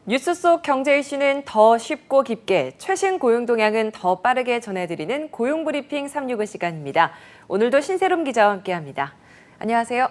뉴스 속 경제 이슈는 더 쉽고 깊게, 최신 고용 동향은 더 빠르게 전해드리는 고용브리핑 365 시간입니다. 오늘도 신세롬 기자와 함께합니다. 안녕하세요.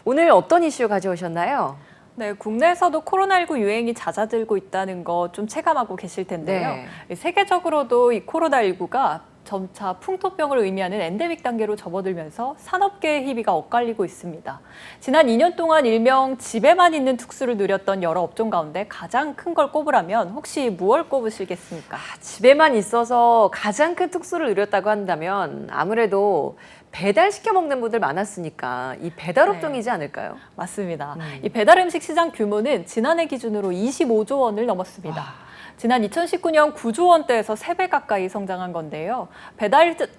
오늘 어떤 이슈 가져오셨나요? 네, 국내에서도 코로나19 유행이 잦아들고 있다는 거 좀 체감하고 계실 텐데요. 네. 세계적으로도 이 코로나19가 점차 풍토병을 의미하는 엔데믹 단계로 접어들면서 산업계의 희비가 엇갈리고 있습니다. 지난 2년 동안 일명 집에만 있는 특수를 누렸던 여러 업종 가운데 가장 큰 걸 꼽으라면 혹시 무엇 꼽으시겠습니까? 집에만 있어서 가장 큰 특수를 누렸다고 한다면 아무래도 배달시켜 먹는 분들 많았으니까 이 배달업종이지 않을까요? 맞습니다. 이 배달 음식 시장 규모는 지난해 기준으로 25조 원을 넘었습니다. 지난 2019년 9조 원대에서 3배 가까이 성장한 건데요.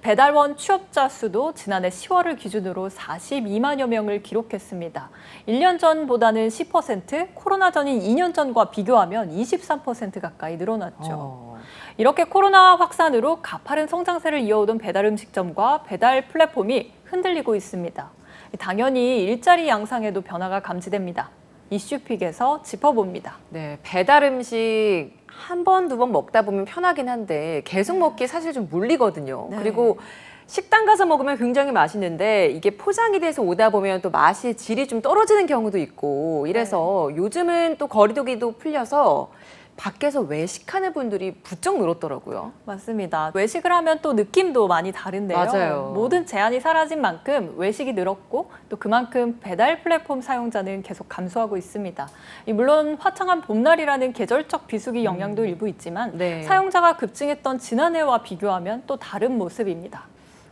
배달원 취업자 수도 지난해 10월을 기준으로 42만여 명을 기록했습니다. 1년 전보다는 10%, 코로나 전인 2년 전과 비교하면 23% 가까이 늘어났죠. 이렇게 코로나 확산으로 가파른 성장세를 이어오던 배달 음식점과 배달 플랫폼이 흔들리고 있습니다. 당연히 일자리 양상에도 변화가 감지됩니다. 이슈픽에서 짚어봅니다. 네, 배달 음식 한 번, 두 번 먹다 보면 편하긴 한데 계속 먹기 사실 좀 물리거든요. 네. 그리고 식당 가서 먹으면 굉장히 맛있는데 이게 포장이 돼서 오다 보면 또 맛이 질이 좀 떨어지는 경우도 있고 이래서 요즘은 또 거리두기도 풀려서 밖에서 외식하는 분들이 부쩍 늘었더라고요. 맞습니다. 외식을 하면 또 느낌도 많이 다른데요. 맞아요. 모든 제한이 사라진 만큼 외식이 늘었고 또 그만큼 배달 플랫폼 사용자는 계속 감소하고 있습니다. 물론 화창한 봄날이라는 계절적 비수기 영향도 일부 있지만 네. 사용자가 급증했던 지난해와 비교하면 또 다른 모습입니다.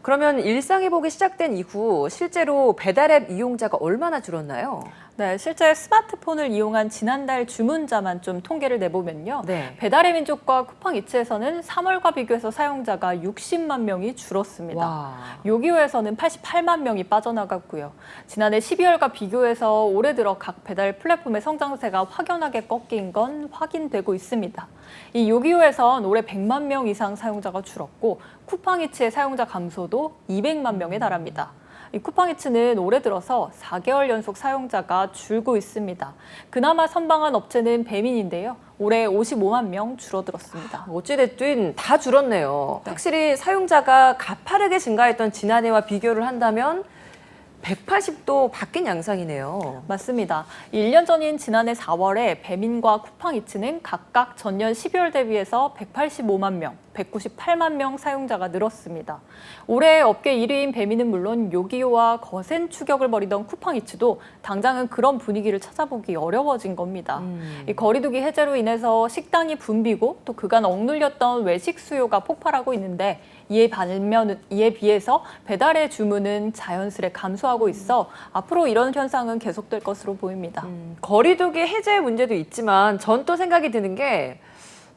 그러면 일상회복이 시작된 이후 실제로 배달앱 이용자가 얼마나 줄었나요? 네, 실제 스마트폰을 이용한 지난달 주문자만 좀 통계를 내보면요. 네. 배달의 민족과 쿠팡이츠에서는 3월과 비교해서 사용자가 60만 명이 줄었습니다. 와. 요기요에서는 88만 명이 빠져나갔고요. 지난해 12월과 비교해서 올해 들어 각 배달 플랫폼의 성장세가 확연하게 꺾인 건 확인되고 있습니다. 이 요기요에선 올해 100만 명 이상 사용자가 줄었고 쿠팡이츠의 사용자 감소도 200만 명에 달합니다. 이 쿠팡이츠는 올해 들어서 4개월 연속 사용자가 줄고 있습니다. 그나마 선방한 업체는 배민인데요. 올해 55만 명 줄어들었습니다. 어찌됐든 다 줄었네요. 확실히 사용자가 가파르게 증가했던 지난해와 비교를 한다면 180도 바뀐 양상이네요. 맞습니다. 1년 전인 지난해 4월에 배민과 쿠팡이츠는 각각 전년 12월 대비해서 185만 명, 198만 명 사용자가 늘었습니다. 올해 업계 1위인 배민은 물론 요기요와 거센 추격을 벌이던 쿠팡이츠도 당장은 그런 분위기를 찾아보기 어려워진 겁니다. 이 거리두기 해제로 인해서 식당이 붐비고 또 그간 억눌렸던 외식 수요가 폭발하고 있는데 이에 비해서 배달의 주문은 자연스레 감소하고 있어 앞으로 이런 현상은 계속될 것으로 보입니다. 거리두기 해제 문제도 있지만 전 또 생각이 드는 게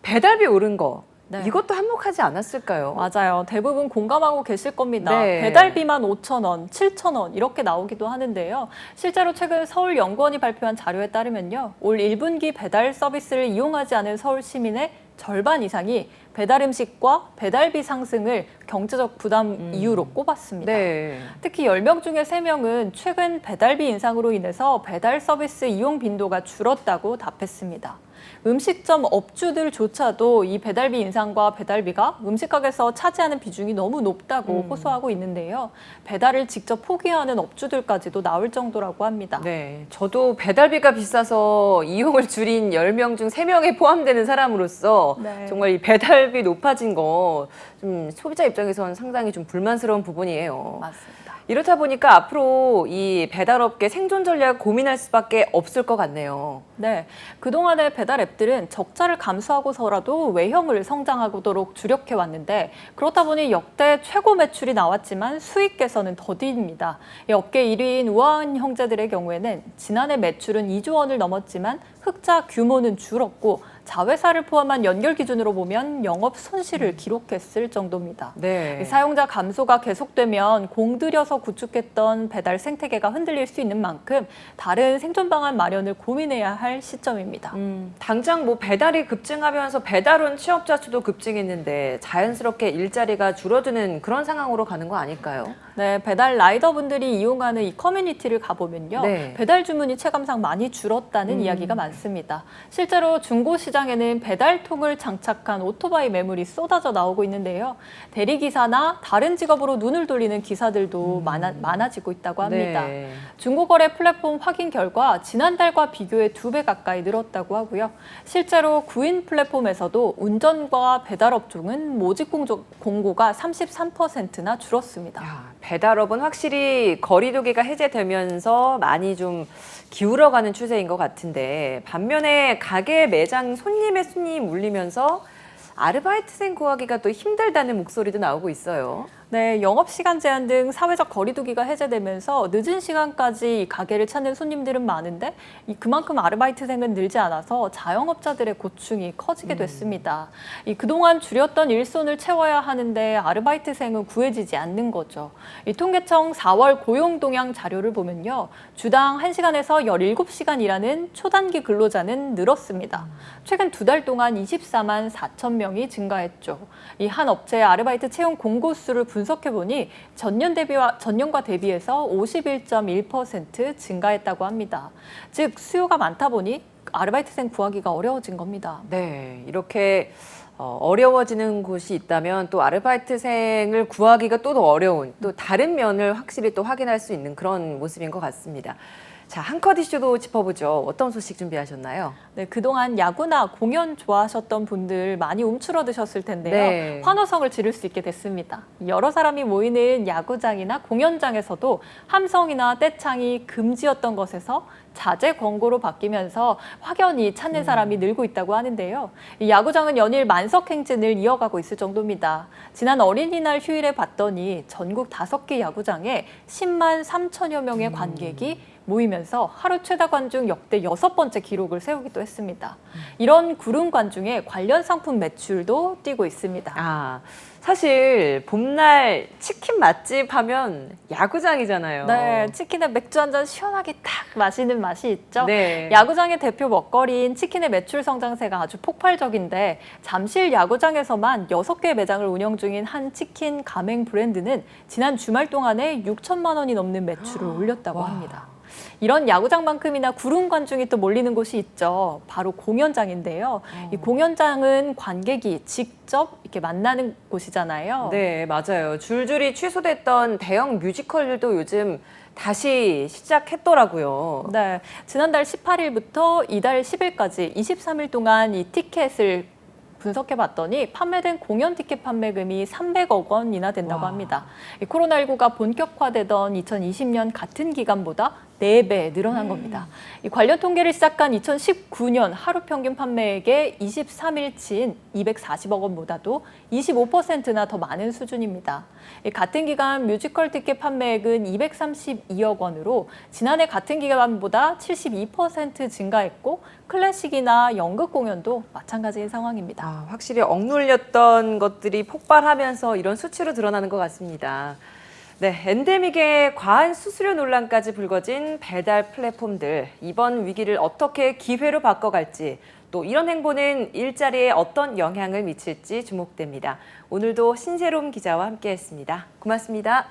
배달비 오른 거. 네. 이것도 한몫하지 않았을까요? 맞아요. 대부분 공감하고 계실 겁니다. 네. 배달비만 5,000원, 7,000원 이렇게 나오기도 하는데요. 실제로 최근 서울연구원이 발표한 자료에 따르면요. 올 1분기 배달 서비스를 이용하지 않은 서울 시민의 절반 이상이 배달 음식과 배달비 상승을 경제적 부담 이유로 꼽았습니다. 네. 특히 10명 중에 3명은 최근 배달비 인상으로 인해서 배달 서비스 이용 빈도가 줄었다고 답했습니다. 음식점 업주들조차도 이 배달비 인상과 배달비가 음식가게에서 차지하는 비중이 너무 높다고 호소하고 있는데요. 배달을 직접 포기하는 업주들까지도 나올 정도라고 합니다. 네. 저도 배달비가 비싸서 이용을 줄인 10명 중 3명에 포함되는 사람으로서 네. 정말 이 배달비 높아진 거 좀 소비자 입장에서는 상당히 좀 불만스러운 부분이에요. 맞습니다. 이렇다 보니까 앞으로 이 배달업계 생존 전략 고민할 수밖에 없을 것 같네요. 네, 그동안의 배달 앱들은 적자를 감수하고서라도 외형을 성장하도록 주력해 왔는데 그렇다 보니 역대 최고 매출이 나왔지만 수익 개선은 더디입니다. 업계 1위인 우아한 형제들의 경우에는 지난해 매출은 2조 원을 넘었지만 흑자 규모는 줄었고 자회사를 포함한 연결 기준으로 보면 영업 손실을 기록했을 정도입니다. 네. 사용자 감소가 계속되면 공들여서 구축했던 배달 생태계가 흔들릴 수 있는 만큼 다른 생존 방안 마련을 고민해야 할 시점입니다. 당장 뭐 배달이 급증하면서 배달원 취업자 수도 급증했는데 자연스럽게 일자리가 줄어드는 그런 상황으로 가는 거 아닐까요? 네, 배달 라이더분들이 이용하는 이 커뮤니티를 가보면요. 네. 배달 주문이 체감상 많이 줄었다는 이야기가 많습니다. 실제로 중고시장에는 배달통을 장착한 오토바이 매물이 쏟아져 나오고 있는데요. 대리기사나 다른 직업으로 눈을 돌리는 기사들도 많아지고 있다고 합니다. 네. 중고거래 플랫폼 확인 결과 지난달과 비교해 2배 가까이 늘었다고 하고요. 실제로 구인 플랫폼에서도 운전과 배달업종은 모집 공고가 33%나 줄었습니다. 야, 배달업은 확실히 거리두기가 해제되면서 많이 좀 기울어가는 추세인 것 같은데 반면에 가게 매장 손님의 순이 물리면서 아르바이트생 구하기가 또 힘들다는 목소리도 나오고 있어요. 네, 영업시간 제한 등 사회적 거리두기가 해제되면서 늦은 시간까지 이 가게를 찾는 손님들은 많은데 그만큼 아르바이트생은 늘지 않아서 자영업자들의 고충이 커지게 됐습니다. 그동안 줄였던 일손을 채워야 하는데 아르바이트생은 구해지지 않는 거죠. 통계청 4월 고용동향 자료를 보면요. 주당 1시간에서 17시간 일하는 초단기 근로자는 늘었습니다. 최근 2달 동안 24만 4천 명이 증가했죠. 이 한 업체의 아르바이트 채용 공고 수를 분석해보니 전년과 대비해서 51.1% 증가했다고 합니다. 즉 수요가 많다 보니 아르바이트생 구하기가 어려워진 겁니다. 네, 이렇게 어려워지는 곳이 있다면 또 아르바이트생을 구하기가 또 더 어려운 또 다른 면을 확실히 또 확인할 수 있는 그런 모습인 것 같습니다. 자, 한컷 이슈도 짚어보죠. 어떤 소식 준비하셨나요? 네, 그동안 야구나 공연 좋아하셨던 분들 많이 움츠러드셨을 텐데요. 네. 환호성을 지를 수 있게 됐습니다. 여러 사람이 모이는 야구장이나 공연장에서도 함성이나 떼창이 금지였던 것에서 자제 권고로 바뀌면서 확연히 찾는 사람이 늘고 있다고 하는데요. 이 야구장은 연일 만석 행진을 이어가고 있을 정도입니다. 지난 어린이날 휴일에 봤더니 전국 5개 야구장에 10만 3천여 명의 관객이 모이면서 하루 최다 관중 역대 6번째 기록을 세우기도 했습니다. 이런 구름 관중에 관련 상품 매출도 뛰고 있습니다. 아, 사실 봄날 치킨 맛집 하면 야구장이잖아요. 네, 치킨에 맥주 한 잔 시원하게 딱 마시는 맛이 있죠. 네. 야구장의 대표 먹거리인 치킨의 매출 성장세가 아주 폭발적인데 잠실 야구장에서만 6개 매장을 운영 중인 한 치킨 가맹 브랜드는 지난 주말 동안에 6천만 원이 넘는 매출을 올렸다고 합니다. 이런 야구장만큼이나 구름 관중이 또 몰리는 곳이 있죠. 바로 공연장인데요. 이 공연장은 관객이 직접 이렇게 만나는 곳이잖아요. 네, 맞아요. 줄줄이 취소됐던 대형 뮤지컬들도 요즘 다시 시작했더라고요. 네, 지난달 18일부터 이달 10일까지 23일 동안 이 티켓을 분석해봤더니 판매된 공연 티켓 판매금이 300억 원이나 된다고 합니다. 이 코로나19가 본격화되던 2020년 같은 기간보다 4배 늘어난 겁니다. 이 관련 통계를 시작한 2019년 하루 평균 판매액의 23일치인 240억 원보다도 25%나 더 많은 수준입니다. 같은 기간 뮤지컬 티켓 판매액은 232억 원으로 지난해 같은 기간보다 72% 증가했고 클래식이나 연극 공연도 마찬가지인 상황입니다. 아, 확실히 억눌렸던 것들이 폭발하면서 이런 수치로 드러나는 것 같습니다. 네, 엔데믹의 과한 수수료 논란까지 불거진 배달 플랫폼들. 이번 위기를 어떻게 기회로 바꿔갈지, 또 이런 행보는 일자리에 어떤 영향을 미칠지 주목됩니다. 오늘도 신세롬 기자와 함께했습니다. 고맙습니다.